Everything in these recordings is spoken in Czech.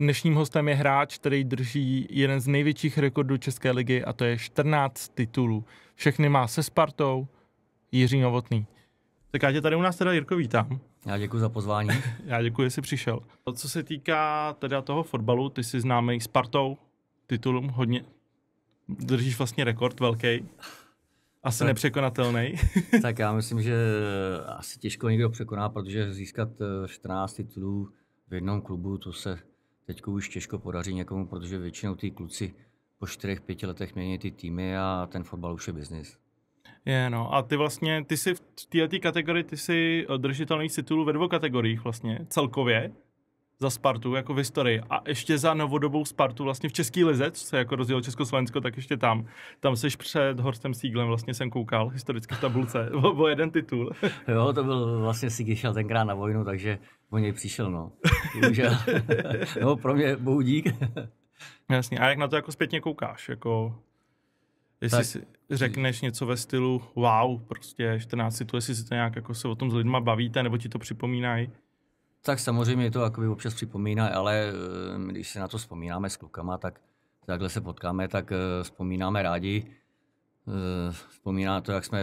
Dnešním hostem je hráč, který drží jeden z největších rekordů České ligy a to je 14 titulů. Všechny má se Spartou Jiří Novotný. Tak já tě tady u nás teda, Jirko, vítám. Já děkuji za pozvání. Já děkuji, že jsi přišel. Co se týká teda toho fotbalu, ty jsi známý Spartou, titulům hodně. Držíš vlastně rekord velký. Asi tak, nepřekonatelný. Tak já myslím, že asi těžko někdo překoná, protože získat 14 titulů v jednom klubu, to se teď už těžko podaří někomu, protože většinou ty kluci po 4-5 letech mění ty týmy a ten fotbal už je biznis. Je, no. A ty jsi v této kategorii, ty jsi držitel nejvíc titulů ve 2 kategoriích vlastně, celkově za Spartu, jako v historii. A ještě za novodobou Spartu vlastně v Český lize, co se jako rozdělil Československo, tak ještě tam. Tam jsi před Horstem Sieglem, vlastně jsem koukal, historicky v tabulce, o jeden titul. Jo, to byl vlastně Siegl šel tenkrát na vojnu, takže o něj přišel, no. No, pro mě bohu dík. Jasně, a jak na to jako zpětně koukáš, jako... Jestli tak, si řekneš něco ve stylu wow, prostě 14 titulů, jestli si to nějak jako se o tom s lidma bavíte, nebo ti to připomínají? Tak samozřejmě to jakoby občas připomíná, ale když si na to vzpomínáme s klukama, tak takhle se potkáme, tak vzpomínáme rádi. Vzpomíná to, jak jsme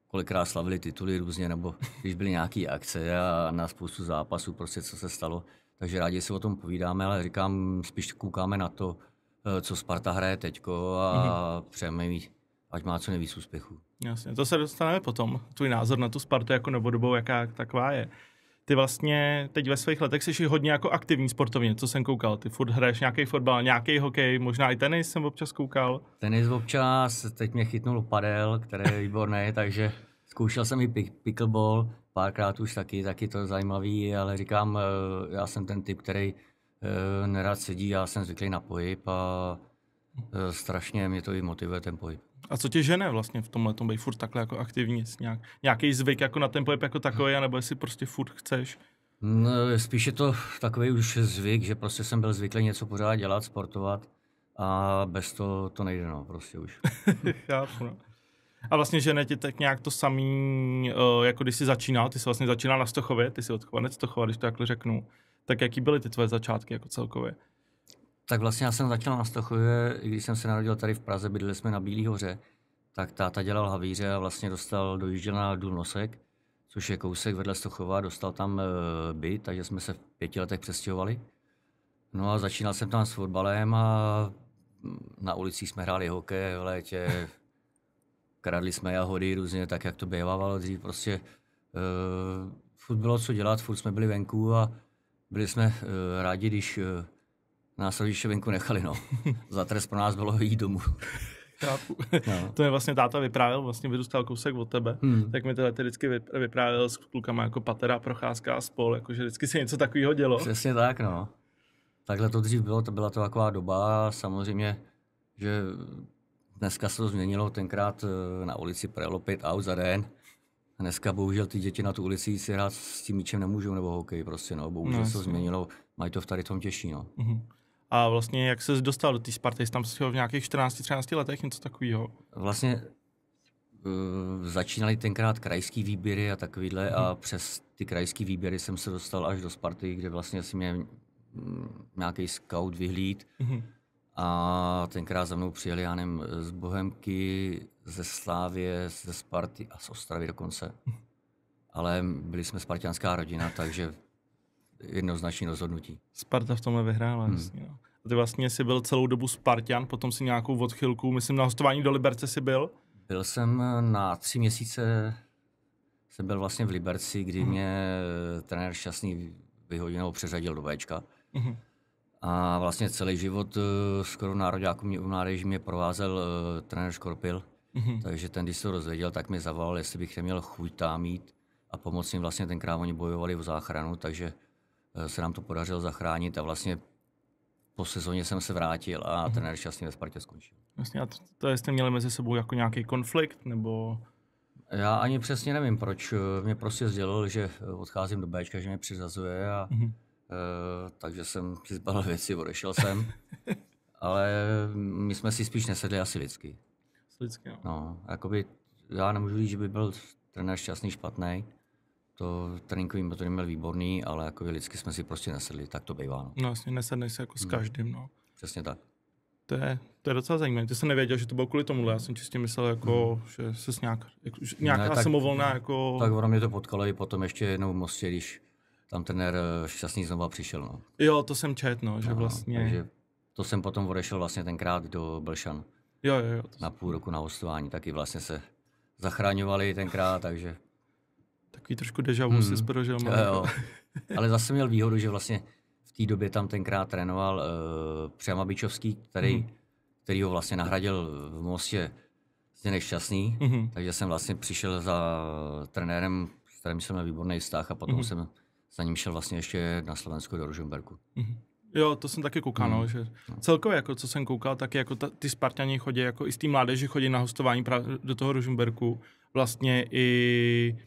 kolikrát slavili tituly různě, nebo když byly nějaké akce a na spoustu zápasů, prostě co se stalo. Takže rádi si o tom povídáme, ale říkám, spíš koukáme na to, co Sparta hraje teďko a přejeme jí, ať má co nejvíc úspěchů. Jasně, to se dostaneme potom. Tvůj názor na tu Spartu jako novodobou, jaká taková je. Ty vlastně teď ve svých letech jsi hodně jako aktivní sportovně, co jsem koukal. Ty furt hraješ nějaký fotbal, nějaký hokej, možná i tenis jsem občas koukal. Tenis občas, teď mě chytnul padel, který je výborný, takže zkoušel jsem i pickleball, párkrát už taky to zajímavý, ale říkám, já jsem ten typ, který nerad sedí, já jsem zvyklý na pohyb a strašně mě to i motivuje ten pohyb. A co tě žene vlastně v tomhle tom být furt takhle jako aktivní? Nějaký zvyk jako na ten pohyb jako takový, anebo jestli prostě furt chceš? No, spíš je to takový už zvyk, že prostě jsem byl zvyklý něco pořád dělat, sportovat a bez toho to nejde, no, prostě už. Chápu, no. A vlastně žene ti tak nějak to samý, jako když jsi začínal, ty jsi vlastně začínal na Stochově, ty jsi odchovanec Stochova, když to takhle řeknu. Tak jaký byly ty tvoje začátky jako celkově? Tak vlastně já jsem začal na Stochově, i když jsem se narodil tady v Praze, bydleli jsme na Bílý hoře, tak táta dělal havíře a vlastně dojížděl na Důl Nosek, což je kousek vedle Stochova, dostal tam byt, takže jsme se v 5 letech přestěhovali. No a začínal jsem tam s fotbalem a na ulicích jsme hráli hokej v létě, kradli jsme jahody různě, tak jak to bývávalo dřív, prostě furt bylo co dělat, furt jsme byli venku a byli jsme rádi, když nás rodiče venku nechali, no. Za trest pro nás bylo jít domů. Chápu. No. To je vlastně táta vyprávěl, vlastně vyrůstal kousek od tebe, tak mi to vždycky vyprávěl s klukama jako Patera, Procházka a spol, jakože vždycky se něco takového dělo. Přesně tak, no. Takhle to dřív bylo, to byla to taková doba, samozřejmě, že dneska se to změnilo, tenkrát na ulici projelo 5 aut za den. A dneska bohužel ty děti na tu ulici si hrát s tím míčem nemůžou, nebo hokej prostě, no. Bohužel se to změnilo, mají to v tady tom těžší, no. A vlastně jak ses dostal do té Sparty, jsi tam v nějakých 14-13 letech, něco takového? Vlastně začínaly tenkrát krajský výběry a takovýhle a přes ty krajský výběry jsem se dostal až do Sparty, kde vlastně si měl nějaký scout vyhlíd a tenkrát za mnou přijeli, já nevím, z Bohemky, ze Slávie, ze Sparty a z Ostravy dokonce. Ale byli jsme spartianská rodina, takže jednoznačné rozhodnutí. Sparta v tomhle vyhrála, jasně. No. A ty vlastně jsi byl celou dobu Spartan, potom si nějakou odchylku, myslím na hostování do Liberce si byl? Byl jsem na 3 měsíce, jsem byl vlastně v Liberci, kdy mě trenér Šťastný vyhodil nebo přeřadil do Bčka. A vlastně celý život skoro nároďáků u mládeži mě provázel trenér Škorpil, takže ten, když se to rozvěděl, tak mi zavolal, jestli bych neměl chuť tam jít a pomoct jim. Vlastně tenkrát oni bojovali o záchranu, takže se nám to podařilo zachránit a vlastně po sezóně jsem se vrátil a trenér Šťastný ve Spartě skončil. Vlastně, a to jste měli mezi sebou jako nějaký konflikt, nebo? Já ani přesně nevím, proč. Mě prostě sdělil, že odcházím do Bčka, že mě přiřazuje a takže jsem si zbalil věci, odešel jsem. Ale my jsme si spíš nesedli asi lidsky. Lidsky, jo. No, jakoby já nemůžu říct, že by byl trenér Šťastný špatný, To tréninkový metody měl výborný, ale jako lidsky jsme si prostě nesedli, tak to bývá. No vlastně nesedneš se jako s každým, no. Přesně tak. To je docela zajímavé. Ty jsi nevěděl, že to bylo kvůli tomuhle. Já jsem čistě myslel, jako, že ses nějaká samovolná, jako... Tak ono mě to potkalo i potom ještě jednou v Mostě, když tam trenér Šťastný znova přišel, no. Jo, to jsem čet, no, že vlastně... Takže to jsem potom odešel vlastně tenkrát do Blšan. Jo. Na půl roku na hostování, taky vlastně se zachraňovali tenkrát, takže... Takový trošku deja vu si prožil. Jo. Ale zase měl výhodu, že vlastně v té době tam tenkrát trénoval Přema Bičovský, který ho vlastně nahradil v Mostě Zdeněk Šťastný, takže jsem vlastně přišel za trenérem, s kterým jsem měl výborný vztah a potom jsem za ním šel vlastně ještě na Slovensko do Ružomberku. Jo, to jsem taky koukal, no, že celkově, jako co jsem koukal, tak jako ty Spartani chodí, jako i z té mládeži chodí na hostování do toho Ružomberku. Vlastně i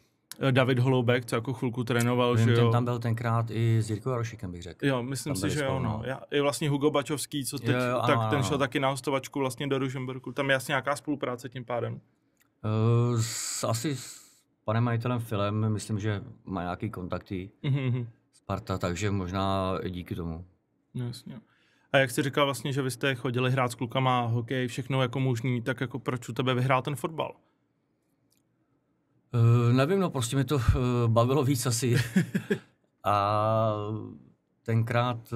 David Holoubek, co jako chvilku trénoval, že jo. Ten tam byl tenkrát i s Jirkou Jarošíkem, bych řekl. Jo, myslím si, že jo, no. I vlastně Hugo Bačovský, co teď, ten šel taky na hostovačku vlastně do Ružomberku. Tam je asi nějaká spolupráce tím pádem. Asi s panem majitelem Filem, myslím, že má nějaký kontakty Sparta, takže možná i díky tomu. Jasně. A jak jsi říkal vlastně, že vy jste chodili hrát s klukama, hokej, všechno jako možný, tak jako proč u tebe vyhrál ten fotbal? Nevím, no prostě mi to bavilo víc asi. A tenkrát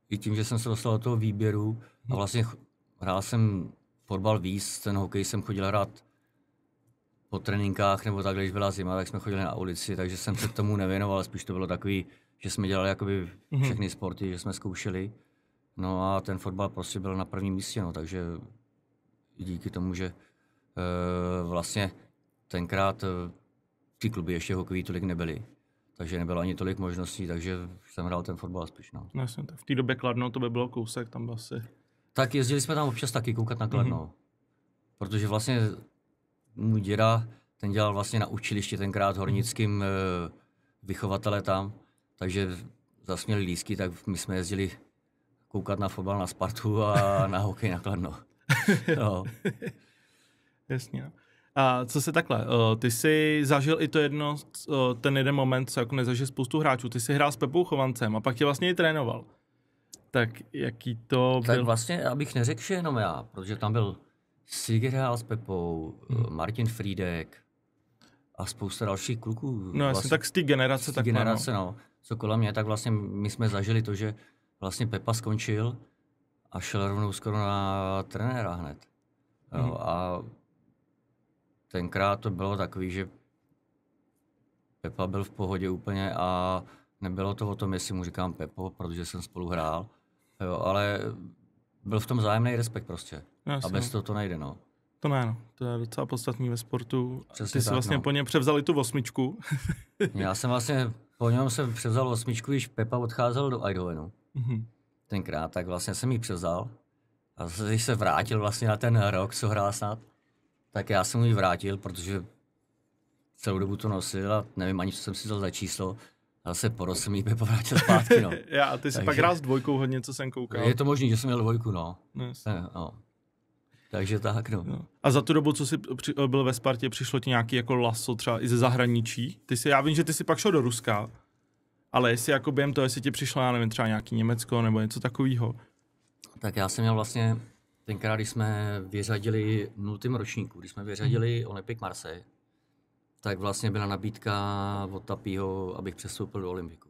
i tím, že jsem se dostal do toho výběru a vlastně hrál jsem fotbal víc, ten hokej jsem chodil hrát po tréninkách nebo tak, když byla zima, tak jsme chodili na ulici, takže jsem se tomu nevěnoval, spíš to bylo takový, že jsme dělali jakoby všechny sporty, že jsme zkoušeli. No a ten fotbal prostě byl na prvním místě, no, takže díky tomu, že vlastně tenkrát ty kluby ještě hokejový tolik nebyly, takže nebylo ani tolik možností, takže jsem hrál ten fotbal spíš, no. Jasně, v té době Kladno to by bylo kousek, tam asi. Tak jezdili jsme tam občas taky koukat na Kladno, protože vlastně můj děda, ten dělal vlastně na učilišti tenkrát hornickým vychovatele tam, takže zase měli lístky, tak my jsme jezdili koukat na fotbal na Spartu a na hokej na Kladno. No. Jasně. A co se takhle, ty jsi zažil i to ten jeden moment, co jako nezažil spoustu hráčů, ty jsi hrál s Pepou Chovancem a pak tě vlastně i trénoval. Tak jaký to byl? Tak vlastně, abych neřekl, že jenom já, protože tam byl Siger hrál s Pepou, Martin Friedek a spousta dalších kluků. No jasně, vlastně, tak z té generace. No. Co kolem mě, tak vlastně my jsme zažili to, že vlastně Pepa skončil a šel rovnou skoro na trenéra hned. Jo, a tenkrát to bylo takový, že Pepa byl v pohodě úplně a nebylo to o tom, jestli mu říkám Pepo, protože jsem spolu hrál, jo, ale byl v tom vzájemný respekt prostě. Jasně. A bez toho to nejde, no. To ne, no. To je docela podstatný ve sportu. Přesně ty jsi vlastně po něm převzali tu 8. Já jsem vlastně po něm převzal 8, když Pepa odcházel do Eindhovenu. Tenkrát, tak vlastně jsem ji převzal. A když se vrátil vlastně na ten rok, co hrál snad, tak já jsem ji vrátil, protože celou dobu to nosil a nevím ani, co jsem si dal za číslo. A zase po roce mi Pepa vrátil zpátky, no. A ty jsi pak hrál s 2 hodně, co jsem koukal. Je to možný, že jsem měl 2, no. No. Takže tak, no. A za tu dobu, co jsi byl ve Spartě, přišlo ti nějaký jako laso třeba i ze zahraničí? Já vím, že ty jsi pak šel do Ruska, ale jestli jako během toho, jestli ti přišlo, já nevím, třeba nějaký Německo nebo něco takového. Tak já jsem měl vlastně, tenkrát, když jsme vyřadili v 0. ročníku, když jsme vyřadili Olympique Marseille, tak vlastně byla nabídka od Tapího, abych přestoupil do Olympiku.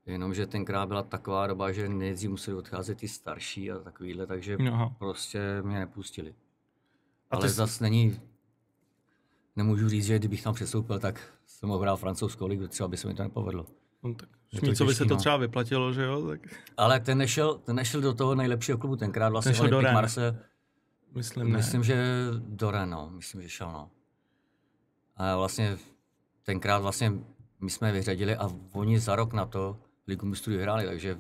Jenomže tenkrát byla taková doba, že nejdřív museli odcházet ty starší a takovýhle, takže prostě mě nepustili. Ale zase nemůžu říct, že kdybych tam přestoupil, tak jsem mohl hrát francouzskou ligu, třeba by se mi to nepovedlo. No tak Šmícovi se to třeba vyplatilo, že jo? Tak. Ale ten nešel do toho nejlepšího klubu, tenkrát vlastně Olympique Marseille. Myslím, že do Rennes, myslím, že šel, no. A vlastně tenkrát vlastně my jsme vyřadili a oni za rok na to Ligu mistrů hráli, takže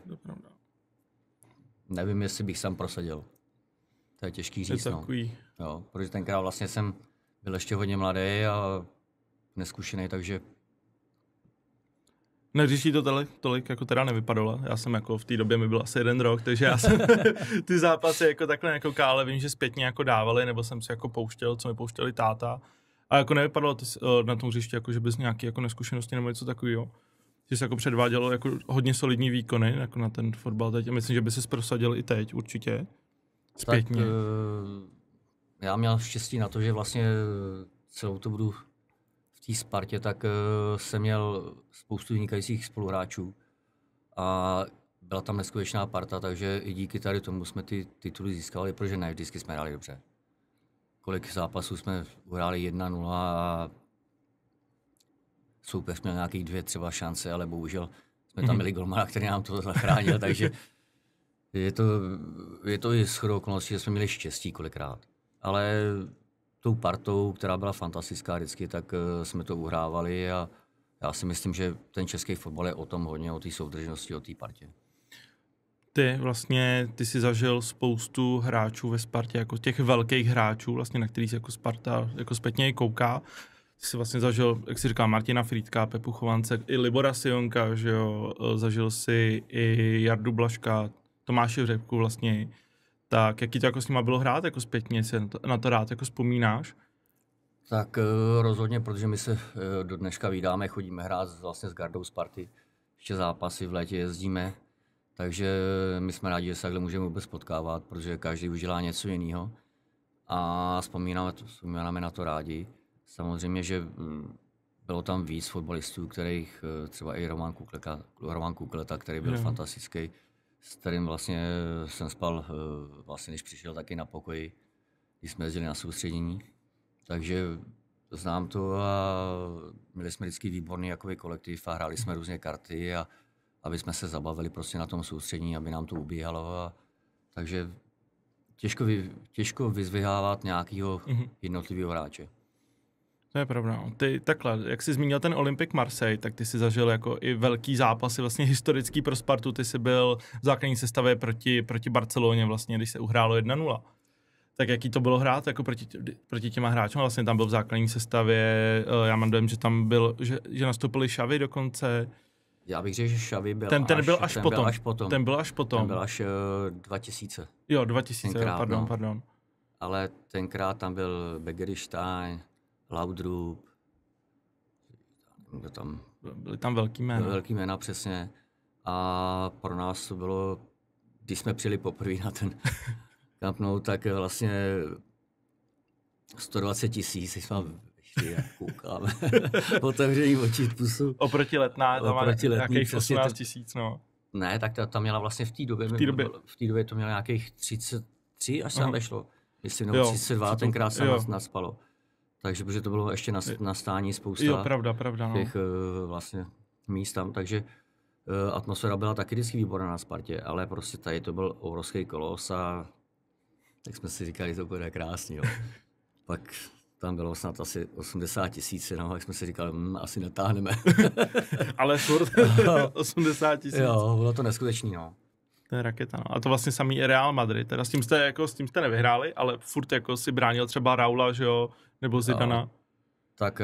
nevím, jestli bych sám prosadil. To je těžký říct, no. Jo, protože tenkrát vlastně jsem byl ještě hodně mladý a neskušený, takže... Když ti to tolik jako teda nevypadalo, já jsem jako v té době mi byl asi 1 rok, takže já jsem ty zápasy jako takhle nekoukal, ale vím, že zpětně jako dávali, nebo jsem si jako pouštěl, co mi pouštěli táta. A jako nevypadalo to na tom hřišti, jako že bez nějaké jako neskušenosti nebo něco takového. Že se jako předvádělo jako hodně solidní výkony jako na ten fotbal teď. A myslím, že by se prosadil i teď určitě. Zpětně. Tak, já měl štěstí na to, že vlastně celou to budu v té Spartě, tak jsem měl spoustu vynikajících spoluhráčů a byla tam neskutečná parta, takže i díky tady tomu jsme ty tituly získali, protože ne vždycky jsme hráli dobře. Kolik zápasů jsme uhráli 1-0 a soupeř měl nějakých 2 třeba šance, ale bohužel jsme tam měli golmana, který nám to zachránil, takže je to i shodou okolností, že jsme měli štěstí kolikrát. Ale tou partou, která byla fantastická vždycky, tak jsme to uhrávali a já si myslím, že ten český fotbal je o tom hodně, o té soudržnosti, o té partě. Ty jsi zažil spoustu hráčů ve Spartě, jako těch velkých hráčů, vlastně, na kterých jako Sparta jako zpětně i kouká. Ty jsi vlastně zažil, jak jsi říkal, Martina Frýdka, Pepu Chovance, i Libora Sionka, že jo, zažil si i Jardu Blažka, Tomáše Řepku vlastně. Tak jaký to jako s nima bylo hrát, jako zpětně, si na to rád jako vzpomínáš? Tak rozhodně, protože my se do dneška vídáme, chodíme hrát vlastně s gardou Sparty, ještě zápasy v létě jezdíme, takže my jsme rádi, že se takhle můžeme vůbec potkávat, protože každý už dělá něco jiného a vzpomínáme na to rádi. Samozřejmě, že bylo tam víc fotbalistů, kterých třeba i Roman Kukleta, který byl fantastický, s kterým vlastně jsem spal, vlastně když přišel taky na pokoji, když jsme jezdili na soustředění. Takže znám to a měli jsme vždycky výborný jakový kolektiv a hráli jsme různé karty a aby jsme se zabavili prostě na tom soustředění, aby nám to ubíhalo. Takže těžko vyzvihávat nějakého jednotlivého hráče. To je pravda. Ty takhle, jak jsi zmínil ten Olympic Marseille, tak ty jsi zažil jako i velký zápasy, vlastně historický pro Spartu. Ty jsi byl v základní sestavě proti Barceloně, vlastně, když se uhrálo 1-0. Tak jaký to bylo hrát jako proti těma hráčům? Vlastně tam byl v základní sestavě, já mám dojem, že tam byl, že nastoupili Xavi dokonce. Já bych řekl, že Xavi byl ten byl až potom. Ten byl až 2000. Jo, 2000, pardon. Ale tenkrát tam byl Begiristain, Laudrup, byly tam velký jména. Velký jména, přesně. A pro nás to bylo, když jsme přijeli poprvé na ten Camp Nou, tak vlastně 120 000, jsme vyšli a koukáme. Otevření očí pusu. Oproti Letná, tam má nějakých 18 000, no. Ne, tak tam měla vlastně v té době to mělo nějakých 33, až se tam vešlo. Jestli nebo 32, tenkrát se naspalo. Takže protože to bylo ještě na stání spousta těch vlastně míst tam, takže atmosféra byla taky vždycky výborná na Spartě, ale prostě tady to byl obrovský kolos a tak jsme si říkali, že to bude krásný. Jo. Pak tam bylo snad asi 80 000, no, tak jsme si říkali, asi natáhneme. Ale furt 80 000. Jo, bylo to neskutečný, no. To je raketa, no. A to vlastně samý Real Madrid, teda s tím jste nevyhráli, ale furt jako si bránil třeba Raula, že jo, nebo Zidana. Jo. Tak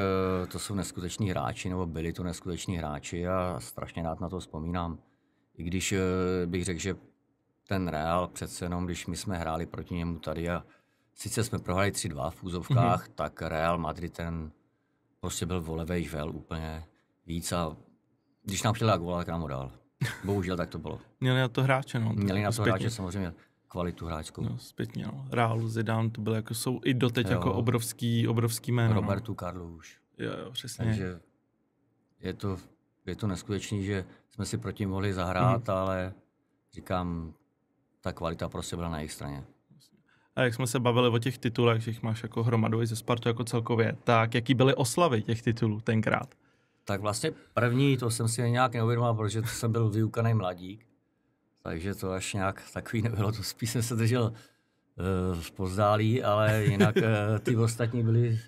to jsou neskuteční hráči, nebo byli to neskuteční hráči a strašně rád na to vzpomínám. I když bych řekl, že ten Real přece jenom, když my jsme hráli proti němu tady a sice jsme prohráli 3-2 v úzovkách, tak Real Madrid ten prostě byl volevej vel úplně víc a když nám chtěli góla, tak nám ho dal. Bohužel tak to bylo. Měli na to hráče, no. Měli na to hráče samozřejmě kvalitu hráčskou. No, zpětně, no. Real, Zidane, to bylo jako, jsou i doteď jako obrovský jméno. Roberto Carlos. Jo, přesně. Takže je to neskutečný, že jsme si proti mohli zahrát, ale říkám, ta kvalita prostě byla na jejich straně. A jak jsme se bavili o těch titulech, že jich máš jako hromadu i ze Spartu jako celkově, tak jaký byly oslavy těch titulů tenkrát? Tak vlastně první, to jsem si nějak neuvědomil, protože to jsem byl vyukaný mladík, takže to až nějak takový nebylo, to spíš jsem se držel v pozdálí, ale jinak ty ostatní byli,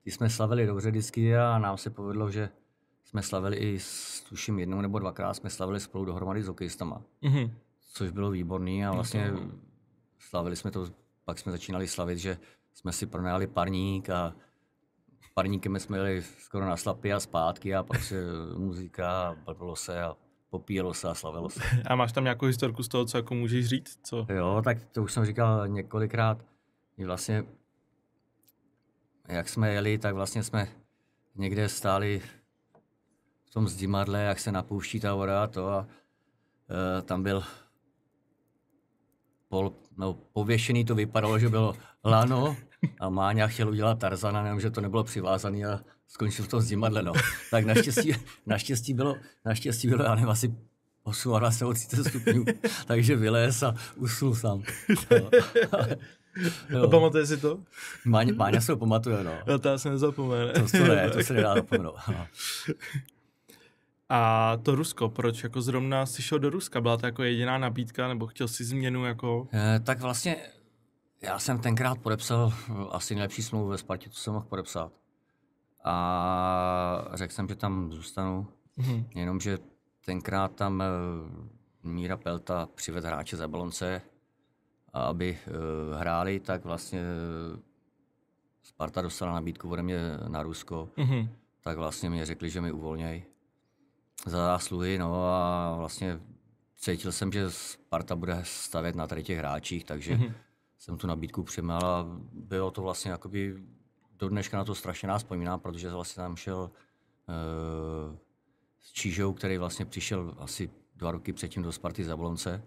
ty jsme slavili dobře vždycky a nám se povedlo, že jsme slavili i, tuším, 1 nebo 2krát jsme slavili spolu dohromady s hokejistama, což bylo výborný a vlastně slavili jsme to, pak jsme začínali slavit, že jsme si pronajali parník a parníkem jsme jeli skoro na slapy a zpátky a prostě muzika, blblo se a popíjelo se a slavilo se. A máš tam nějakou historku z toho, co jako můžeš říct? Co? Jo, tak to už jsem říkal několikrát. Vlastně jak jsme jeli, tak vlastně jsme někde stáli v tom zdimadle, jak se napouští ta voda a tam byl pověšený, to vypadalo, že bylo lano a Máňa chtěl udělat Tarzana, nevím, že to nebylo přivázaný a skončil v tom zdimadle, no. Tak naštěstí bylo, já nevím, asi 28-30 stupňů, takže vylez a usnul sám. A pamatuje si to? Máňa se ho pamatuje, no. No, to já se nezapomene. To se nedá zapomenout. A to Rusko, proč jako zrovna jsi šel do Ruska? Byla to jako jediná nabídka, nebo chtěl jsi změnu jako? Tak vlastně já jsem tenkrát podepsal asi nejlepší smlouvu ve Spartě, co jsem mohl podepsat. A řekl jsem, že tam zůstanu, jenomže tenkrát tam Míra Pelta přivedl hráče z Jablonce, aby hráli, tak vlastně Sparta dostala nabídku ode mě na Rusko, tak vlastně mi řekli, že mi uvolněj za zásluhy, no a vlastně cítil jsem, že Sparta bude stavět na tady těch hráčích, takže jsem tu nabídku přijímal a bylo to vlastně jakoby, do dneška na to strašně nás vzpomínám, protože vlastně tam šel s Čížou, který vlastně přišel asi 2 roky předtím do Sparty z Jablonce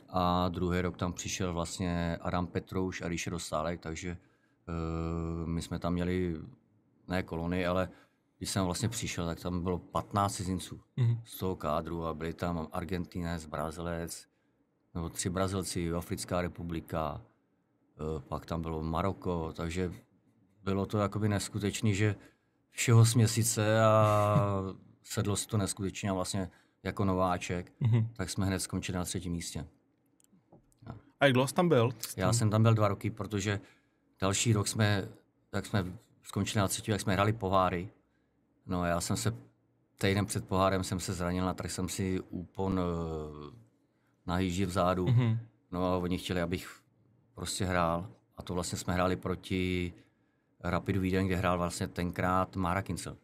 a druhý rok tam přišel vlastně Adam Petrouš a Ríše Dostálek, takže my jsme tam měli ne kolony, ale když jsem vlastně přišel, tak tam bylo 15 cizinců z toho kádru a byli tam Argentinec, Brazilec, nebo 3 Brazilci, Africká republika, pak tam bylo Maroko, takže bylo to jakoby neskutečný, že všeho směsice a sedlo si to neskutečně a vlastně jako nováček, tak jsme hned skončili na 3. místě. A jak dlouho jsi tam byl? Já jsem tam byl 2 roky, protože další rok jsme skončili na 3., jak jsme hráli poháry. No a já jsem se týden před pohárem jsem se zranil, natrhl jsem si úpon na hýži vzadu. No a oni chtěli, abych prostě hrál. A to vlastně jsme hráli proti Rapidu Vídeň, kde hrál vlastně tenkrát Mára Kincel.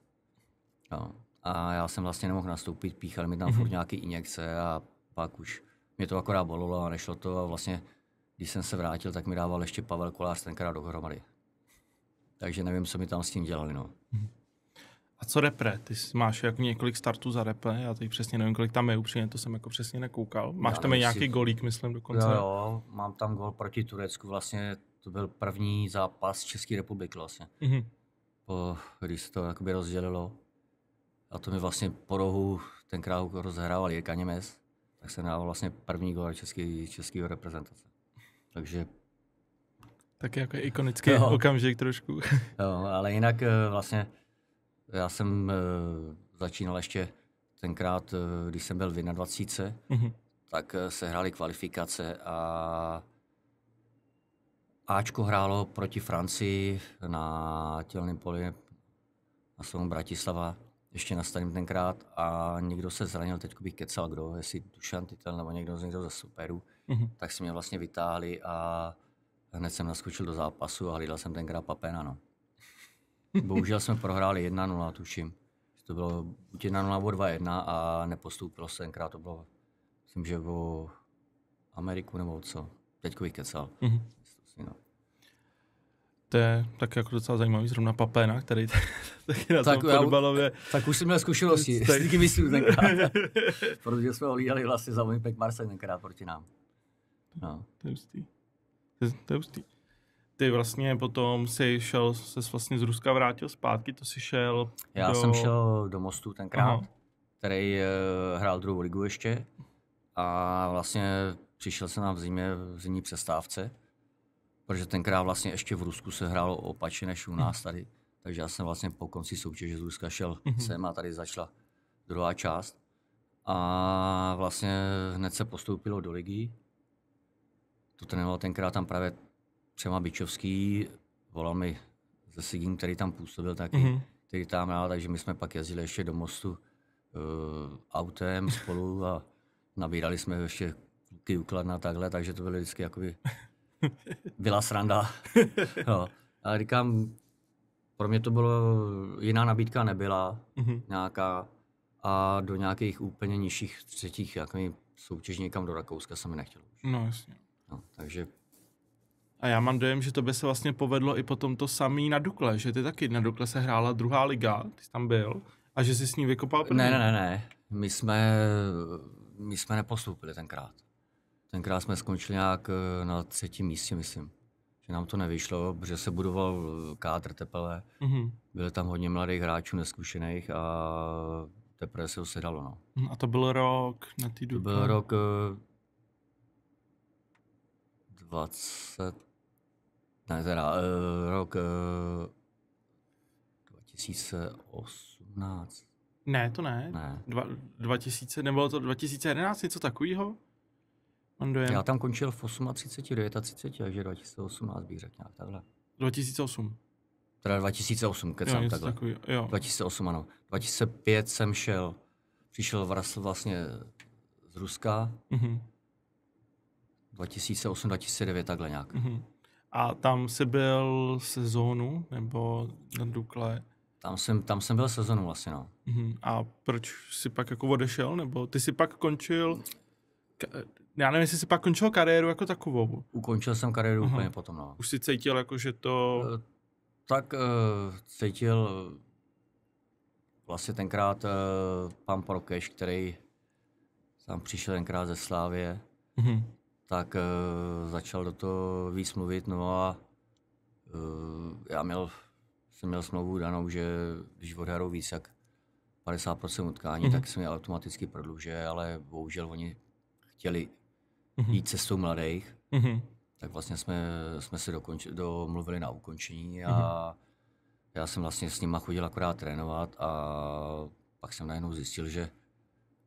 No. A já jsem vlastně nemohl nastoupit, píchali mi tam furt nějaké injekce a pak už mě to akorát bolelo a nešlo to a vlastně, když jsem se vrátil, tak mi dával ještě Pavel Kolář tenkrát dohromady. Takže nevím, co mi tam s tím dělali, no. A co repre? Ty máš jako několik startů za repre, já teď přesně nevím, kolik tam je, upřímně to jsem jako přesně nekoukal. Máš tam nějaký golík, myslím, dokonce? Jo, mám tam gol proti Turecku, vlastně to byl první zápas České republiky vlastně. Když se to jakoby rozdělilo. A to mi vlastně po rohu tenkrát rozehrával Jirka Němec, tak jsem dával vlastně první gol českého reprezentace. Takže... Tak jako ikonický okamžik trošku. Jo, ale jinak vlastně já jsem začínal ještě tenkrát, když jsem byl v 21, tak se hrály kvalifikace a Ačko hrálo proti Francii na tělném poli na Slovu Bratislava, ještě na Starým tenkrát a někdo se zranil, teď bych kecal, kdo, jestli Dušan Titel nebo někdo ze superů, tak si mě vlastně vytáhli a hned jsem naskočil do zápasu a hlídal jsem tenkrát Papena, no. Bohužel jsme prohráli 1-0, tuším. To bylo buď 1-0 nebo 2-1 a nepostoupilo se tenkrát, to bylo, myslím, že o Ameriku nebo co. Teďko bych kecal. No. To je tak jako docela zajímavý, zrovna Papena, který taky na tom fotbalově. Tak už jsem měl zkušenosti, s tím myslím tenkrát. Protože jsme ho hlídali vlastně za Olympic Marseille tenkrát proti nám. No. To je hustý. To je hustý. Ty vlastně potom ses vlastně z Ruska vrátil zpátky, to si šel Já jsem šel do Mostu tenkrát, který hrál 2. ligu ještě a vlastně přišel jsem tam v zimní přestávce, protože tenkrát vlastně ještě v Rusku se hrálo opačně než u nás tady, takže já jsem vlastně po konci soutěže z Ruska šel sem a tady začala druhá část a vlastně hned se postoupilo do ligy. To trénoval tenkrát tam právě Přema Bičovský, volal mi ze Sigin, který tam působil taky, který tam hrál, takže my jsme pak jezdili ještě do Mostu autem spolu a nabírali jsme ještě kluky u Kladna takhle, takže to bylo vždycky jakoby byla sranda. No. Ale říkám, pro mě to bylo, jiná nabídka nebyla nějaká a do nějakých úplně nižších třetích soutěž někam do Rakouska jsem mi nechtěl. No jasně. No, takže A já mám dojem, že to by se vlastně povedlo i potom to samý na Dukle, že ty taky na Dukle se hrála druhá liga, ty jsi tam byl, a že jsi s ní vykopal první. Ne. My jsme nepostoupili tenkrát. Tenkrát jsme skončili nějak na 3. místě, myslím. Že nám to nevyšlo, protože se budoval kádr teprve. Byly tam hodně mladých hráčů, neskušených a teprve se usedalo, no. A to byl rok na té Dukle? To byl rok 20... Ne, teda rok 2018. Ne, to ne. 2000, nebylo to 2011, něco takového? Já tam končil v 38, 39, takže 2018 bych řekl nějak takhle. 2008. Teda 2008, kecám takhle. Takový, jo. 2008, ano. 2005 jsem přišel vlastně z Ruska. 2008-2009 takhle nějak. A tam jsi byl sezónu, nebo na Dukle? Tam jsem byl sezónu vlastně, no. A proč jsi pak jako odešel, nebo ty jsi pak končil, já nevím, jestli jsi pak končil kariéru jako takovou. Ukončil jsem kariéru úplně potom, no. Už jsi cítil jako, že to... Tak cítil vlastně tenkrát pan Prokeš, který tam přišel tenkrát ze Slávie, tak začal do toho víc mluvit, no a jsem měl smlouvu danou, že když odhrajou víc jak 50% utkání, tak se mi automaticky prodlužuje, ale bohužel oni chtěli jít cestou mladých, tak vlastně jsme se domluvili na ukončení a já jsem vlastně s nima chodil akorát trénovat a pak jsem najednou zjistil, že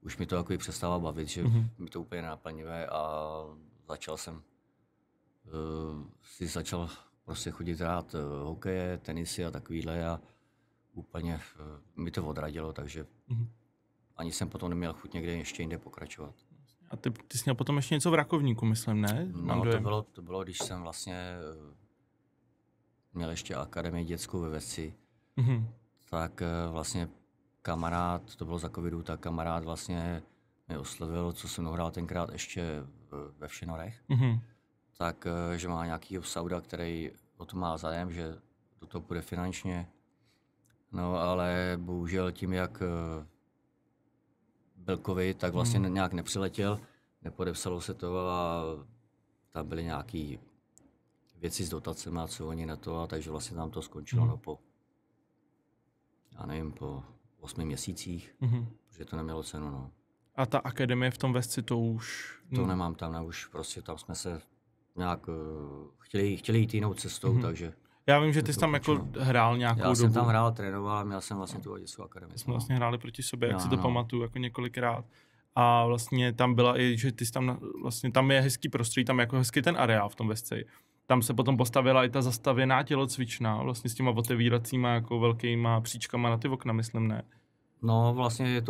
už mi to jako přestává bavit, že mi to úplně nenaplňuje a začal prostě chodit hrát hokeje, tenisy a takovýhle a úplně mi to odradilo, takže ani jsem potom neměl chuť někde ještě jinde pokračovat. A ty jsi měl potom ještě něco v Rakovníku, myslím, ne? No, to bylo, když jsem vlastně měl ještě akademii dětskou ve Vesci, tak vlastně kamarád, to bylo za covidu, tak kamarád vlastně mě oslovil, co jsem hrál tenkrát ještě ve Všenorech, tak, že má nějakýho Sauda, který o to má zájem, že do toho půjde finančně. No, ale bohužel tím, jak byl covid, tak vlastně nějak nepřiletěl, nepodepsalo se to a tam byly nějaké věci s dotacemi a co oni na to, a takže vlastně tam to skončilo no, po 8 měsících, protože to nemělo cenu. No. A ta akademie v tom Vesci to už... To nemám tam, už prostě tam jsme se nějak chtěli jít jinou cestou, takže... Já vím, že ty jsi tam jako hrál nějakou dobu. Já jsem tam hrál, trénoval a měl jsem vlastně tu dětskou akademii. Jsme vlastně hráli proti sobě, jak si to pamatuju, jako několikrát. A vlastně tam byla i, že ty jsi tam, vlastně tam je hezký prostředí, tam je jako hezký ten areál v tom Vesci. Tam se potom postavila i ta zastavěná tělocvična, vlastně s těma otevíracíma jako velkýma příčkama na ty okna, myslím, ne? No, vlastně je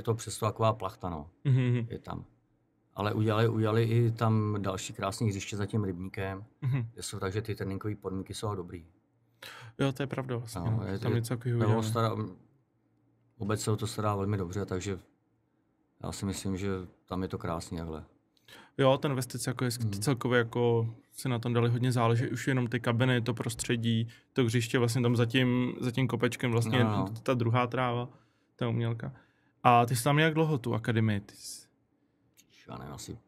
to přesto taková plachta, no. Je tam. Ale udělali i tam další krásný hřiště za tím rybníkem, kde jsou takže ty tréninkové podmínky jsou dobrý. Jo, to je pravda vlastně. No, je tam něco takového. Obec se o to stará velmi dobře, takže já si myslím, že tam je to krásný takhle. Jo, ten Vestic jako je celkově jako si na tom dali hodně záleží, už jenom ty kabiny, to prostředí, to hřiště vlastně tam za tím kopečkem vlastně ta druhá tráva, ta umělka. A ty jsi tam jak dlouho tu akademii? Já nevím, asi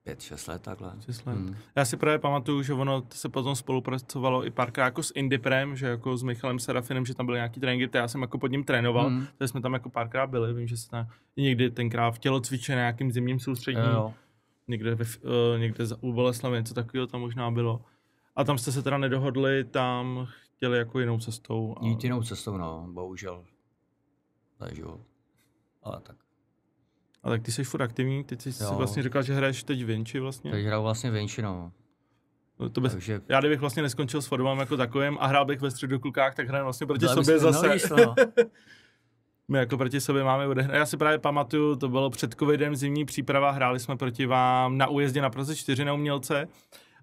5-6 let takhle. 6 let. Já si právě pamatuju, že ono se potom spolupracovalo i párkrát jako s Indiprem, že jako s Michalem Serafinem, že tam byly nějaký tréninky, já jsem jako pod ním trénoval, takže jsme tam jako párkrát byli, vím, že se tam někdy tenkrát v tělocvičně na nějakým zimním soustředí, někde u Boleslavy, něco takového tam možná bylo. A tam jste se teda nedohodli, tam chtěli jako jinou cestou. Jít jinou cestou, no, bohužel. To je život. Ale tak. A tak ty jsi furt aktivní, ty jsi si vlastně říkal, že hraješ teď Vinči vlastně. Teď hraju vlastně Vinči, no. Takže... Já kdybych vlastně neskončil s fotbalem jako takovým a hrál bych ve středoklukách, tak hraju vlastně proti sobě zase. No. My jako proti sobě máme odehrát. Já si právě pamatuju, to bylo před covidem zimní příprava, hráli jsme proti vám na újezdě na Praze 4 na Umělce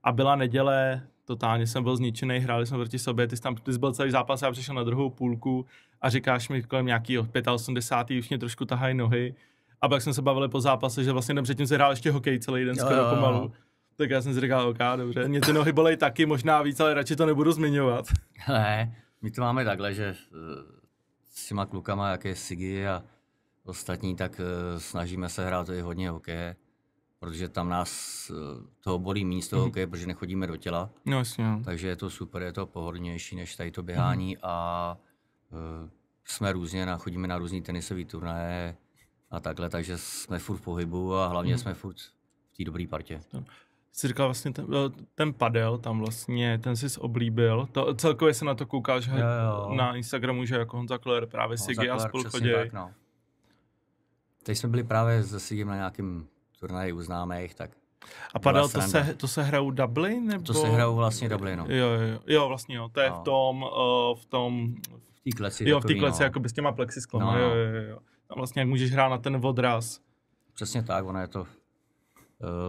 a byla neděle, totálně jsem byl zničený, hráli jsme proti sobě, ty jsi byl celý zápas, já přišel na druhou půlku a říkáš mi kolem nějakého 85. už mě trošku tahají nohy. A pak jsme se bavili po zápase, že vlastně den předtím se hrál ještě hokej celý den skoro pomalu. Tak já jsem si říkal, ok, dobře, mě ty nohy bolej taky, možná víc, ale radši to nebudu zmiňovat. Ne, my to máme takhle, že s těma klukama, jak je Sigi a ostatní, tak snažíme se hrát i hodně hokeje, protože tam nás toho bolí méně z toho hokeje, protože nechodíme do těla. No jasně. Takže je to super, je to pohodlnější než tady to běhání a jsme různě, chodíme na různý tenisové turnaje a takhle, takže jsme furt v pohybu a hlavně jsme furt v té dobré partě. Jsi říkal vlastně ten padel, tam vlastně, ten jsi oblíbil. Celkově se na to koukáš na Instagramu, že jako Honza Kler, právě Sigi a spolu chodí. No. Teď jsme byli právě se Sigim na nějakým turnaji u známých, tak... A padel, to se hrajou dubly, nebo? To se hrajou vlastně dubly, no. Jo, vlastně jo, to je v té kleci. Jo, v té kleci, jako by s těma plexisklama, no. Jo. Tam vlastně jak můžeš hrát na ten odraz. Přesně tak, ono je to...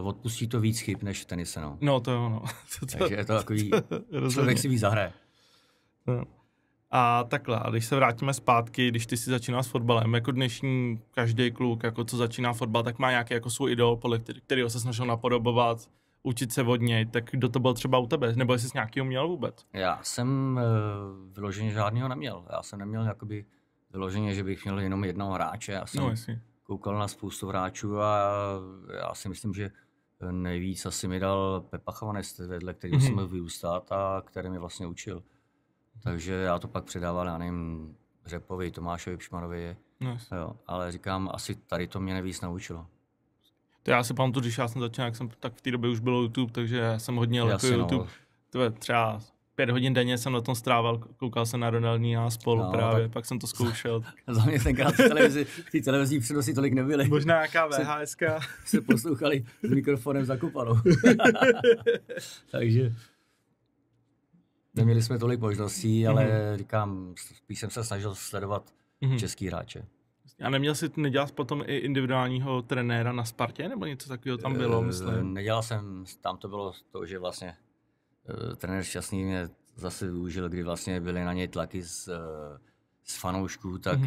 odpustí to víc chyb než v tenise, no. No, to jo, no. Takže je to takový... člověk si víc zahraje. No. A takhle, a když se vrátíme zpátky, když ty si začínal s fotbalem, jako dnešní každý kluk, jako co začíná fotbal, tak má nějaký jako svůj idol, podle kterého se snažil napodobovat, učit se od něj, tak kdo to byl třeba u tebe, nebo jestli jsi nějakýho měl vůbec? Já jsem vyloženě žádného neměl. Já jsem neměl jakoby vyloženě, že bych měl jenom jednoho hráče. Já jsem koukal na spoustu hráčů a já si myslím, že nejvíc asi mi dal Pepa Chovanec, vedle kterého jsem mohl vyrůstat a který mě vlastně učil. Takže já to pak předával, já nevím, Řepovi, Tomášovi Pšmanovi, jo, ale říkám, asi tady to mě nejvíc naučilo. To já si pamatuju, když já jsem začal, tak v té době už bylo YouTube, takže já jsem hodně jako YouTube. No. Třeba 5 hodin denně jsem na tom strával, koukal jsem na Ronaldinho a spolu právě, tak... pak jsem to zkoušel. Za mě tenkrát ty televizní přenosy tolik nebyly. Možná nějaká VHSka. Se poslouchali s mikrofonem zakopanou. Takže neměli jsme tolik možností, ale říkám, spíš jsem se snažil sledovat český hráče. A nedělal jsi potom i individuálního trenéra na Spartě, nebo něco takového tam bylo, myslím? Nedělal jsem, tam to bylo to, že vlastně trenér Šťastný mě zase využil, kdy vlastně byly na něj tlaky z fanoušků, tak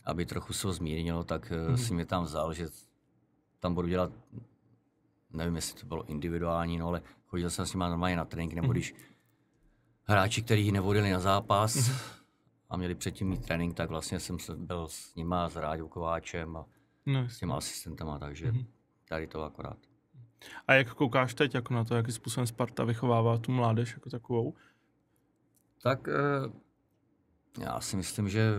aby trochu se ho zmírnilo, tak si mě tam vzal, že tam budu dělat, nevím, jestli to bylo individuální, no, ale chodil jsem s nimi normálně na trénink, nebo když hráči, kteří nevodili na zápas a měli předtím mít trénink, tak vlastně jsem byl s nima, s Ráďou Kováčem a s těma asistentama, takže tady to akorát. A jak koukáš teď jako na to, jakým způsobem Sparta vychovává tu mládež jako takovou? Tak já si myslím, že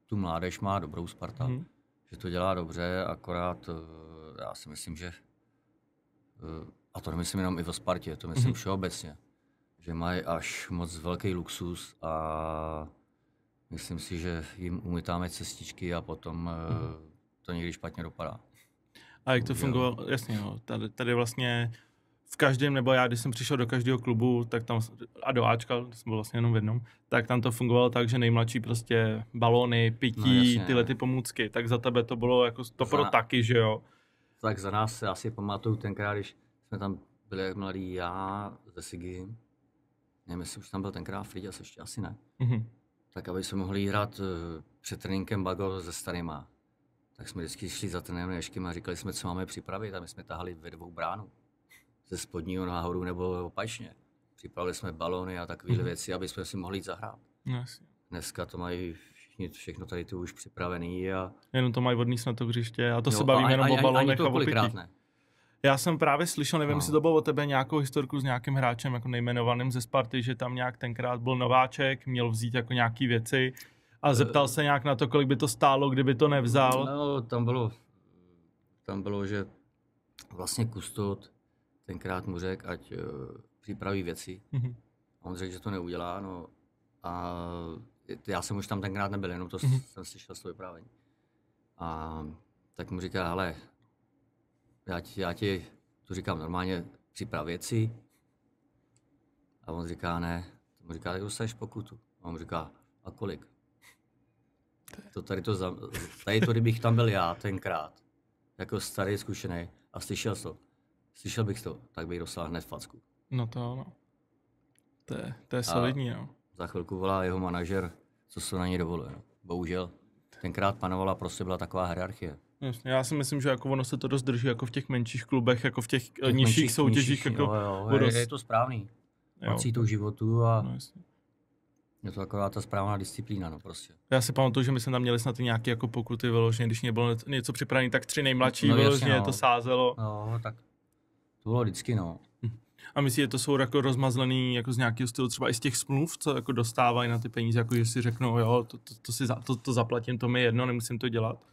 tu mládež má dobrou Sparta, že to dělá dobře, akorát já si myslím, že a to nemyslím jenom i o Spartě, to myslím všeobecně, že mají až moc velký luxus a myslím si, že jim umytáme cestičky a potom to někdy špatně dopadá. A jak to fungovalo? Jasně, no. Tady vlastně v každém, nebo já, když jsem přišel do každého klubu, tak tam, a do Ačka, jsem byl vlastně jenom v jednom, tak tam to fungovalo tak, že nejmladší prostě balóny, pití, tyhle ty pomůcky, tak za tebe to bylo jako to pro taky, že jo? Tak za nás se asi pamatuju tenkrát, když jsme tam byli jak mladí, já ze Sigi, nevím, jestli už tam byl tenkrát Friďas, ještě asi ne. Tak aby jsme mohli hrát před tréninkem bago se starýma. Tak jsme vždycky šli za trenérem Ješkem a říkali jsme, co máme připravit, a my jsme tahali ve 2 bránu. Ze spodního nahoru nebo opačně. Připravili jsme balóny a takové věci, aby jsme si mohli jít zahrát. Dneska to mají všechno tady tu už připravený a... Jenom to mají odníst na to hřiště a to se bavíme jenom o balónech a o pití. Já jsem právě slyšel, nevím, jestli to bylo o tebe, nějakou historku s nějakým hráčem jako nejmenovaným ze Sparty, že tam nějak tenkrát byl nováček, měl vzít jako nějaký věci a zeptal se nějak na to, kolik by to stálo, kdyby to nevzal. No, tam bylo, že vlastně kustot tenkrát mu řekl, ať připraví věci. A on řekl, že to neudělá, no a já jsem už tam tenkrát nebyl, jenom to jsem slyšel z toho vyprávění. A tak mu říká, hele, já ti to říkám normálně, připrav věci. A on říká, ne. On říká, tak dostaneš pokutu. A on říká, a kolik? Tady to, kdybych tam byl já tenkrát, jako starý, zkušený, a slyšel bych to, tak bych dostal hned facku. No to ano. To je solidní, no. Za chvilku volá jeho manažer, co se na něj dovoluje, no. Bohužel. tenkrát panovala, prostě byla taková hierarchie. Jasně, já si myslím, že jako ono se to dost drží jako v těch menších klubech, jako v těch nižších soutěžích. Jako jo, je to správný. Patří to životu a no, je to taková ta správná disciplína, no prostě. Já si pamatuju, že my jsme tam měli snad nějaké jako pokuty vyloženě, když nebylo něco připravené, tak 3 nejmladší vyloženě to sázelo. No, tak to bylo vždycky, no. A myslíš, že to jsou jako rozmazlený jako z nějakého stylu, třeba i z těch smluv, co jako dostávají na ty peníze, jako že si řeknou, jo, to zaplatím, to mi je jedno, nemusím to dělat.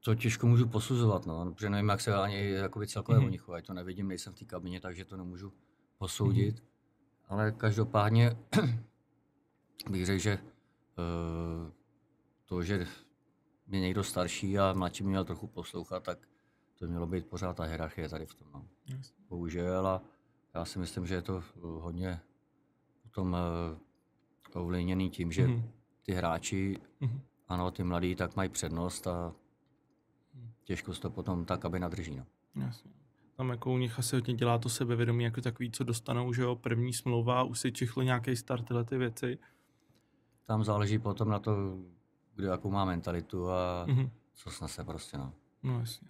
To těžko můžu posuzovat, no, protože nevím, jak se ani celkově o nich chovají, to nevidím, nejsem v té kabině, takže to nemůžu posoudit. Ale každopádně bych řekl, že to, že je někdo starší a mladší by měl trochu poslouchat, tak to by mělo být pořád ta hierarchie tady v tom. No. Bohužel, a já si myslím, že je to hodně potom ovlivněný tím, že ty hráči, ano, ty mladí, tak mají přednost a těžko se to potom ta kabina drží. No. Jasně. Tam jako u nich asi hodně dělá to sebevědomí jako takový, co dostanou, že jo, první smlouva, už si čichli nějaký start, tyhle ty věci. Tam záleží potom na to, kdo jakou má mentalitu a co snese prostě, no. No jasně.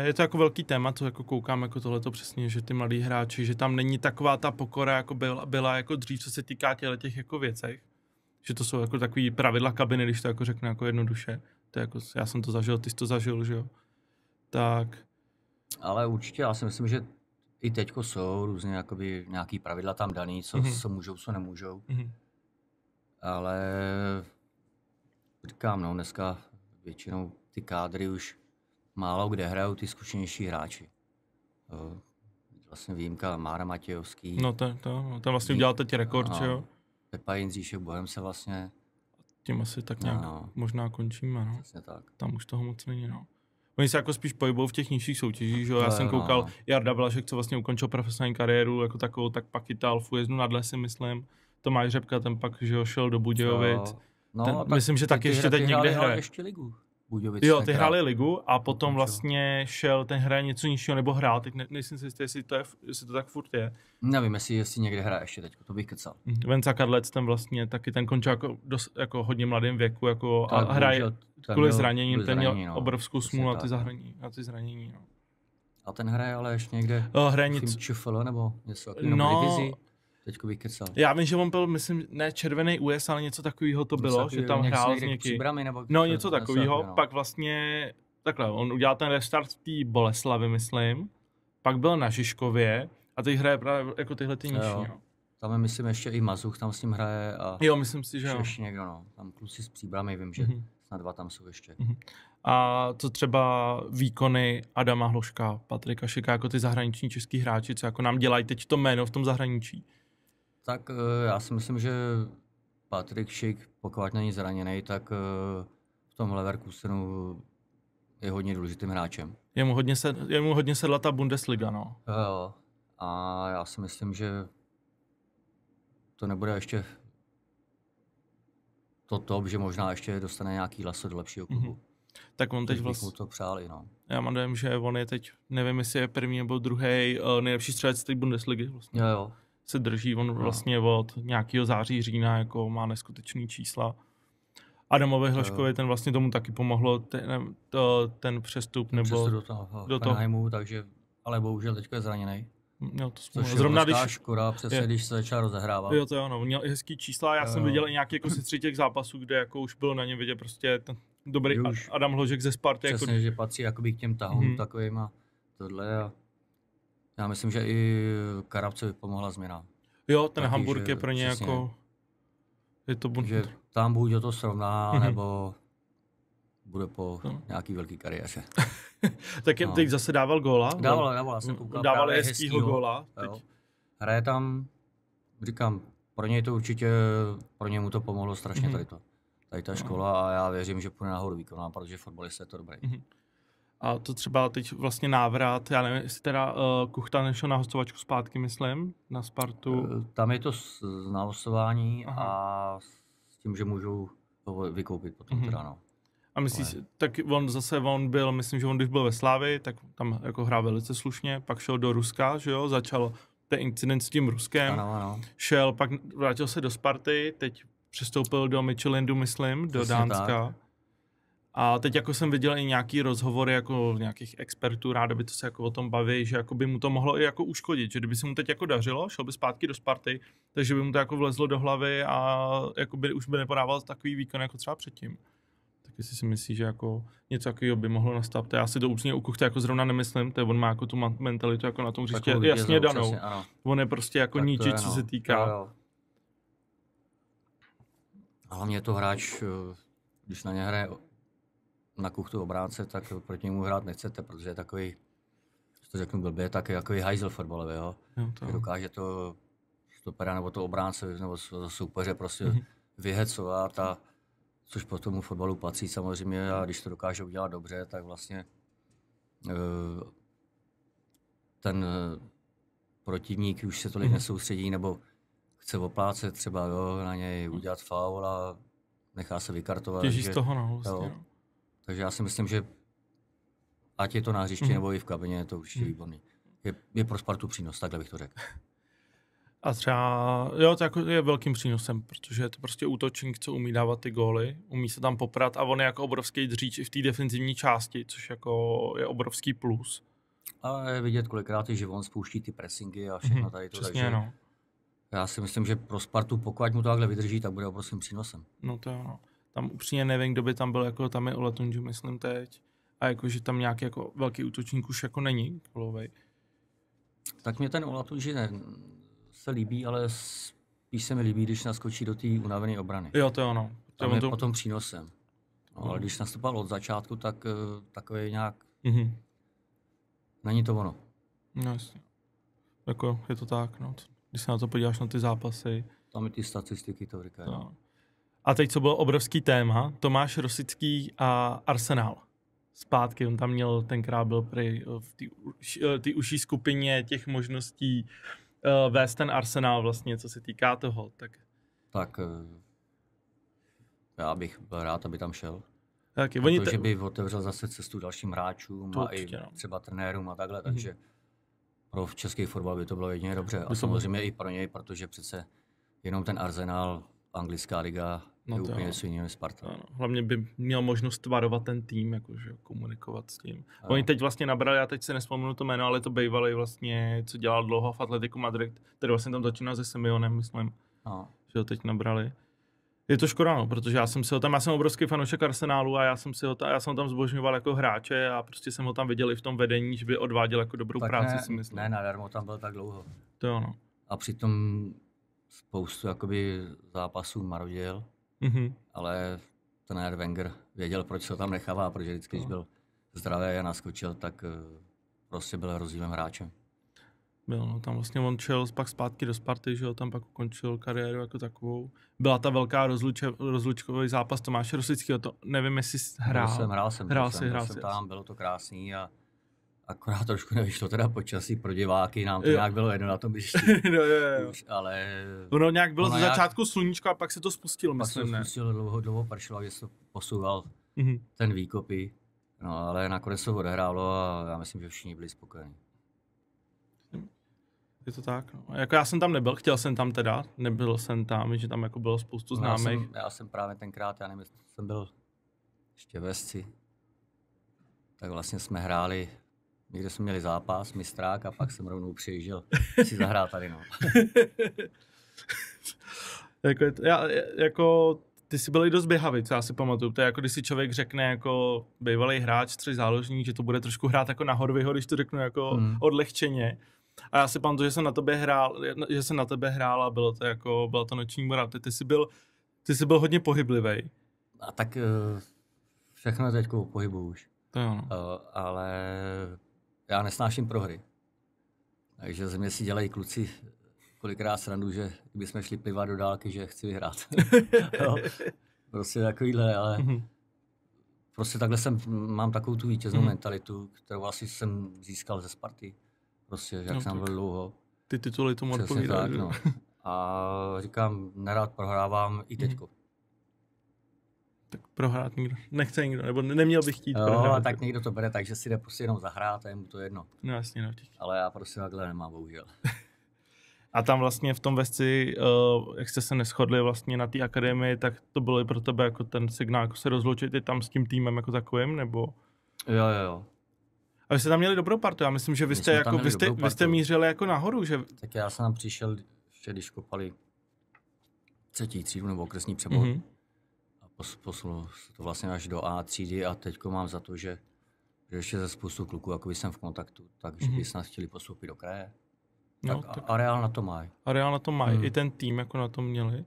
Je to jako velký téma, co jako koukám jako tohleto přesně, že ty mladí hráči, že tam není taková ta pokora, jako byla jako dřív, co se týká těch jako věcech. Že to jsou jako takový pravidla kabiny, když to jako řeknu jako jednoduše. To je jako, já jsem to zažil, ty jsi to zažil, že jo. Tak. Ale určitě, já si myslím, že i teďko jsou různě jakoby nějaký pravidla tam daný, co můžou, co nemůžou. Ale říkám, no, dneska většinou ty kádry už málo kde hrajou ty zkušenější hráči. Vlastně výjimka Mára Matějovský. No ten vlastně udělal teď rekord, že jo? Pepa Jindříšek, Bohemce vlastně. Tím asi tak nějak možná končíme, no. Přesně tak. Tam už toho moc není, no. Oni se jako spíš pohybou v těch nižších soutěžích, že jo? Já jsem koukal, Jarda Blažek, co vlastně ukončil profesionální kariéru, jako takovou, tak pak chytal Fujeznu nad Lesy, myslím. Tomáš Řepka, ten pak, že jo, šel do Budějovic. No, myslím, že tak ještě teď někde hraje. Ještě ligu. Budějovic, jo, ty hráli ligu a potom vlastně šel, ten hraje něco nižšího, nebo hrál, teď nejsem si jistý, jestli to tak furt je. Nevím, jestli někde hraje ještě teď, to bych kecal. Venca Kadlec, ten vlastně taky ten končil jako hodně mladým věku, jako a hraje kvůli zraněním, ten měl obrovskou smůlu na ty zranění. No. A ten hraje ale ještě někde hraje něco ČFL nebo něco takového divizi. Teďko bych kecal. Já vím, že on byl, myslím, ne červený US, ale něco takového to bylo, že tam hrál z něký. No, něco takového, no. Pak vlastně, takhle, on udělal ten restart v té Boleslavi, myslím, pak byl na Žižkově a teď hraje právě jako tyhle ty nižší, no. Tam je, myslím, ještě i Mazuch tam s ním hraje a jo, myslím si, že jo. Ještě někdo, no. Tam kluci s Příbrami, vím, že snad 2 tam jsou ještě. A co třeba výkony Adama Hloška, Patrika Šika, jako ty zahraniční český hráči, co jako nám dělají teď to jméno v tom zahraničí? Tak já si myslím, že Patrik Šik, pokud není zraněný, tak v tom Leverkusenu je hodně důležitým hráčem. Je mu hodně sedla ta Bundesliga, no. Jo. A já si myslím, že to nebude ještě to top, že možná ještě dostane nějaký laso do lepšího klubu. Tak on teď vlastně mu to přáli, no. Já mám dojem, že on je teď, nevím, jestli je první nebo druhý nejlepší střelec té Bundesligy vlastně. Jo. Se drží, on vlastně od nějakého září, října, jako má neskutečný čísla. Adamovi Hloškovi, ten vlastně tomu taky pomohlo, ten přestup, nebo do toho. Takže, ale bohužel teďka je zraněný. Jo, to což zrovna když škoda, přesně když se začal rozehrávat. Jo, to je ono, měl i hezký čísla, já jsem viděl i nějaký jako si těch zápasů, kde jako už bylo na něm vidět prostě ten dobrý Adam Hložek ze Sparty. Přesně, jako že patří jakoby k těm tahům takovým a tohle a já myslím, že i Karabcovi pomohla změna. Jo, ten taky, Hamburg je pro ně přesně, jako je to že tam buď to srovná, nebo bude po nějaký velký kariéře. Tak teď zase dával góla. Dával, jsem koukal. Dával hezkýho góla. Hraje tam, říkám, pro něj to určitě, pro němu to pomohlo strašně tady ta škola a já věřím, že půjde nahoru výkonná, protože fotbalista je to dobrý. A to třeba teď vlastně návrat, já nevím, jestli teda Kuchta nešel na hostovačku zpátky, myslím, na Spartu. Tam je to na hostování a s tím, že můžou ho vykoupit potom teda, no. A myslíš, tak on byl, myslím, že on když byl ve Slávii, tak tam jako hrál velice slušně, pak šel do Ruska, že jo, začal ten incident s tím Ruskem, ano. šel, pak vrátil se do Sparty, teď přestoupil do Midtjyllandu, myslím, do Přesně Dánska. tak. A teď jako jsem viděl i nějaký rozhovory jako nějakých expertů, ráda by to se jako o tom baví, že jako by mu to mohlo i jako uškodit, že kdyby se mu teď jako dařilo, šel by zpátky do Sparty, takže by mu to jako vlezlo do hlavy a jako by už by nepodával takový výkon jako třeba předtím. Tak jestli si myslíš, že jako něco takového by mohlo nastat, to já si to upřímně u Kuchty jako zrovna nemyslím, to on má jako tu mentalitu jako na tom hřiště jasně danou. Přesně, ano. On je prostě jako Tak ničit, co se týká. Jo. A hlavně je to hráč, když na ně hraje na Kuchtu obránce, tak proti němu hrát nechcete, protože je takový, když to řeknu blbě, tak je takový hajzl fotbalový, jo. Že dokáže to stopera nebo to obránce nebo soupeře prostě vyhecovat, a což po tomu fotbalu patří samozřejmě, a když to dokáže udělat dobře, tak vlastně ten protivník už se tolik nesoustředí, nebo chce oplácet třeba, jo, na něj udělat faul a nechá se vykartovat. Těží z toho, no, vlastně, jo. Takže já si myslím, že ať je to na hřišti nebo i v kabině, je to určitě výborný. Je pro Spartu přínos, takhle bych to řekl. A třeba, jo, to jako je velkým přínosem, protože je to prostě útočník, co umí dávat ty góly, umí se tam poprat a on je jako obrovský dříč i v té defenzivní části, což jako je obrovský plus. Ale je vidět kolikrát, že on spouští ty pressingy a všechno tady to. Přesně, takže no. já si myslím, že pro Spartu, pokud mu to takhle vydrží, tak bude obrovským přínosem. No to jo, no. Tam upřímně nevím, kdo by tam byl, jako tam je Olatunji, myslím teď. A jako, že tam nějaký jako velký útočník už jako není golovej. Tak mě ten Olatunji se líbí, ale spíš se mi líbí, když naskočí do té unavené obrany. Jo, to jo, no. Tam je potom přínosem. No, ale když nastupoval od začátku, tak takový nějak... Není to ono. No jasně. Jako je to tak, no. Když se na to podíváš na ty zápasy. Tam i ty statistiky to říkají. No. A teď, co bylo obrovský téma, Tomáš Rosický a Arsenal. Zpátky, on tam měl, tenkrát byl v té užší skupině těch možností vést ten Arsenal vlastně, co se týká toho. Tak já bych byl rád, aby tam šel. Protože by otevřel zase cestu dalším hráčům a i třeba trenérům a takhle, takže pro český fotbal by to bylo jedině dobře. A samozřejmě i pro něj, protože přece jenom ten Arsenal, anglická liga, je úplně něco jiného než Sparta. Ano. Hlavně by měl možnost tvarovat ten tým, jakože komunikovat s tím. Oni teď vlastně nabrali, já teď se nespomenu to jméno, ale to bývalý vlastně, co dělal dlouho v Atletiku Madrid, který vlastně tam začínal se Simeonem, myslím, že ho teď nabrali. Je to škoda, no, protože já jsem obrovský fanoušek Arsenálu a já jsem ho tam zbožňoval jako hráče a prostě jsem ho tam viděl i v tom vedení, že by odváděl jako dobrou práci, si myslím. Ne, nadarmo tam byl tak dlouho. To jo, no. A přitom spoustu jakoby zápasů marodil, ale trenér Wenger věděl, proč se ho tam nechává, protože vždycky, když byl zdravý a naskočil, tak prostě byl rozdílným hráčem. Byl, no, tam vlastně on šel pak zpátky do Sparty, že jo, tam pak ukončil kariéru jako takovou. Byla ta velká rozlučkový zápas Tomáše Rosického, to nevím, jestli hrál. Hrál jsem tam, bylo to krásný a akorát trošku nevyšlo teda počasí pro diváky, nám to nějak bylo jedno na tom hřišti. jo. Ale... Ono nějak bylo ze začátku sluníčko a pak se to spustilo, myslím, ne? Pak se to spustilo, dlouho pršelo, že se to posouval ten výkopy. No, ale nakonec se odehrálo a já myslím, že všichni byli spokojení. Je to tak, no. Jako já jsem tam nebyl, chtěl jsem tam teda, nebyl jsem tam, že tam jako bylo spoustu známých. Já jsem právě tenkrát, já nevím, jsem byl ještě ve Sci, tak vlastně jsme hráli, někde jsme měli zápas, mistrák a pak jsem rovnou přijížděl si zahrát tady, no. Ty jsi byl i dost běhavý, co já si pamatuju. To je jako, když si člověk řekne jako bývalý hráč, tři záložník, že to bude trošku hrát jako na Horvyho, když to řeknu jako odlehčeně. A já si pamatuju, že jsem na tebe hrál a byla to noční mora. Ty jsi byl hodně pohyblivý. A tak všechno je teďko o pohybu už. To jo, no. Ale já nesnáším prohry. Takže ze mě si dělají kluci kolikrát srandu, že kdybychom šli plivat do dálky, že chci vyhrát. Prostě takovýhle, ale prostě takhle mám takovou tu vítěznou mentalitu, kterou asi jsem získal ze Sparty. Prostě, jak jsem byl dlouho. Ty tituly tomu odpovídají. No. A říkám, nerad prohrávám i teďko. Tak prohrát nechce nikdo, nebo neměl bych chtít prohrát. No, tak někdo to bere, takže si jde prostě jenom zahrát a je mu to jedno. No jasně, no. Ale já prostě takhle nemám, bohužel. A tam vlastně v tom Vesci, jak jste se neshodli vlastně na té akademii, tak to bylo i pro tebe jako ten signál, jako se rozloučit i tam s tím týmem jako takovým, nebo? Jo. A vy jste tam měli dobrou partu, já myslím, že vy jste mířili jako nahoru, že? Tak já jsem tam přišel, ještě když kopali 3. třídu nebo okresní přebor. A posunul se to vlastně až do A třídy a teďko mám za to, že ještě ze spoustu kluků, jako jsem v kontaktu, takže by snad chtěli postoupit do kraje. No, tak Areál na to mají. Areál na to mají, i ten tým jako na to měli.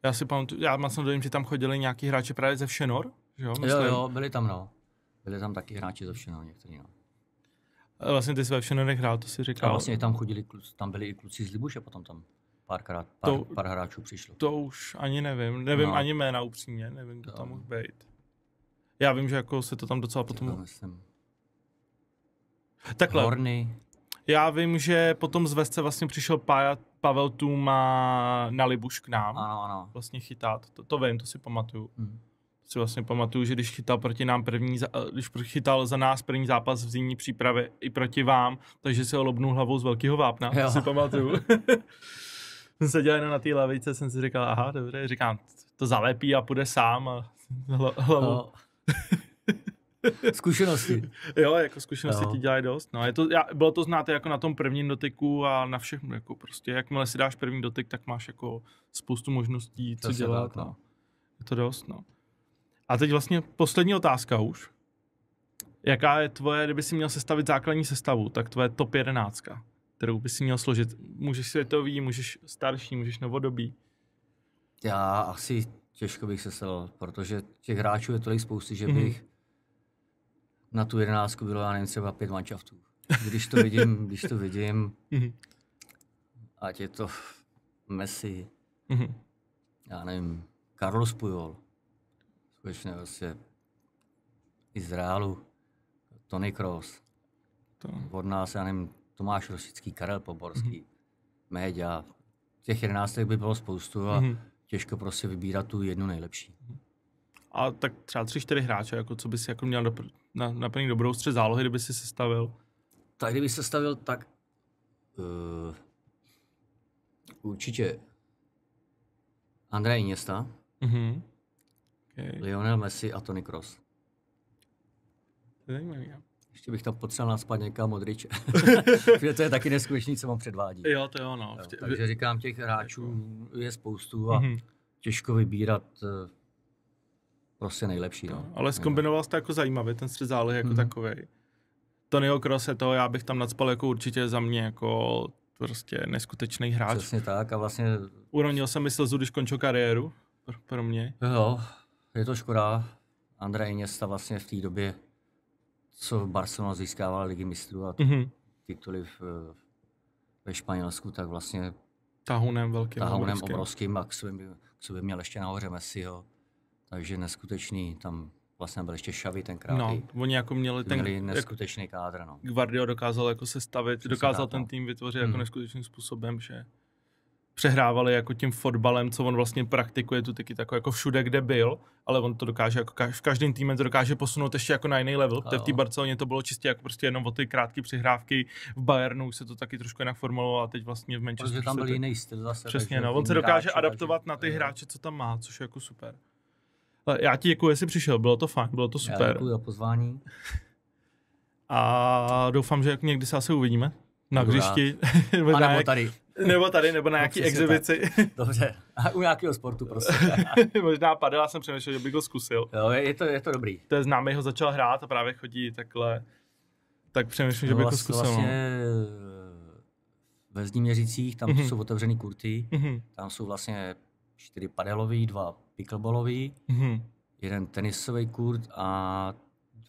Já si pamatuju, já jsem dojím, že tam chodili nějaký hráči právě ze Všenor, že jo? Jo, byli tam, no. Byli tam taky hráči ze Všenor, někteří, no. A vlastně ty jsi ve Všenorech hrál, to si říkal. A vlastně tam chodili, tam byli i kluci z Libuše potom tam. Pár hráčů přišlo. To už ani nevím ani jména upřímně, nevím, kdo tam mohl být. Já vím, že jako se to tam docela potom... Takhle. Horny. Já vím, že potom z Vesce vlastně přišel Pavel Tuma na Libuš k nám. Ano. Vlastně chytat, to vím, to si pamatuju. To si vlastně pamatuju, že když chytal proti nám když chytal za nás první zápas v zimní přípravě i proti vám, takže si ho lobnul hlavou z velkého vápna, to si pamatuju. Jsem seděl jenom na té lavice, jsem si říkal, aha, dobře, říkám, to zalepí a půjde sám a hlavou. Zkušenosti. Jo, jako zkušenosti ti dělají dost. No, bylo to znát jako na tom prvním dotyku a na všech, jako prostě, jakmile si dáš první dotyk, tak máš jako spoustu možností, co dělat. Tak, no. Je to dost, no. A teď vlastně poslední otázka už. Jaká je tvoje, kdyby si měl sestavit základní sestavu, tak tvoje top 11, kterou by si měl složit? Můžeš světový, můžeš starší, můžeš novodobý? Já asi těžko bych sestavil, protože těch hráčů je tolik spousty, že bych na tu 11 bylo, já nevím, třeba 5 manšaftů. Když to vidím, ať je to Messi, já nevím, Carlos Puyol, skutečně vlastně Izraelu, Tony Kroos, od nás, já nevím, Tomáš Rosický, Karel Poborský, Méďa. Těch 11 by bylo spoustu a těžko prostě vybírat tu jednu nejlepší. A tak třeba 3-4 hráče, jako co bys jako měl na první dobrou střed zálohy, kdyby si sestavil? Tak kdyby se stavil, tak určitě Andrej Iniesta, Lionel Messi a Tony Kroos. Zajímavý, jo. Ještě bych tam potřeboval naspat někam Modriče. To je taky neskutečný, co mám předvádí. Jo, to jo, no. Takže říkám, těch hráčů je spoustu a těžko vybírat prostě nejlepší. No. Ale zkombinoval jsi to jako zajímavě, ten střed zálohy jako takovej. Tonyho Kroose, to já bych tam nacpal jako určitě za mě jako prostě neskutečný hráč. Přesně tak a vlastně... Uronil jsem mi slzu, když končil kariéru, pro mě. Jo, je to škoda. Andrej Iniesta vlastně v té době, co Barcelona získávala Ligy mistrů a tituly ve Španělsku, tak vlastně tahunem obrovským a k sobě měl ještě nahoře Messiho. Takže neskutečný, tam vlastně byl ještě Xavi tenkrát. No, oni jako měli neskutečný kádr, no. Guardiola dokázal jako sestavit, dokázal ten tým vytvořit jako neskutečným způsobem, že přehrávali jako tím fotbalem, co on vlastně praktikuje tu taky jako všude, kde byl, ale on to dokáže, jako v každém týmu to dokáže posunout ještě jako na jiný level. V té Barceloně to bylo čistě jako prostě jenom o ty krátké přihrávky, v Bayernu se to taky trošku jinak formulovalo a teď vlastně v Manchesteru. Protože tam byl jiný styl zase. Přesně, no, on se dokáže adaptovat na ty hráče, co tam má, což je jako super. Já ti děkuji, že jsi přišel, bylo to fajn, bylo to super. Já děkuji za pozvání. A doufám, že někdy se asi uvidíme na hřišti. Nebo tady. Nebo na nějaký exibici. Dobře, a u nějakého sportu prostě. Možná padel, já jsem přemýšlel, že bych ho zkusil. Jo, je to dobrý. To je známý, ho začal hrát a právě chodí takhle. Tak přemýšlím, že bych ho zkusil. Vlastně ve Zdíměřicích, tam jsou otevřený kurty, tam jsou vlastně 4 padelový, 2 pickleballový, 1 tenisový kurt a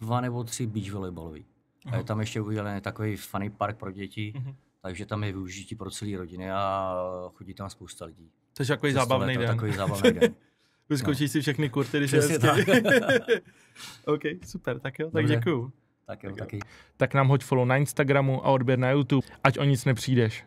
2 nebo 3 beach volejbalový. A je tam ještě udělaný takový funny park pro děti, takže tam je využití pro celý rodiny a chodí tam spousta lidí. To je takový zábavný den. Vyskočíš si všechny kurty, když je hezky. OK, super, tak jo, tak děkuju. Tak jo, taky. Tak nám hoď follow na Instagramu a odběr na YouTube, ať o nic nepřijdeš.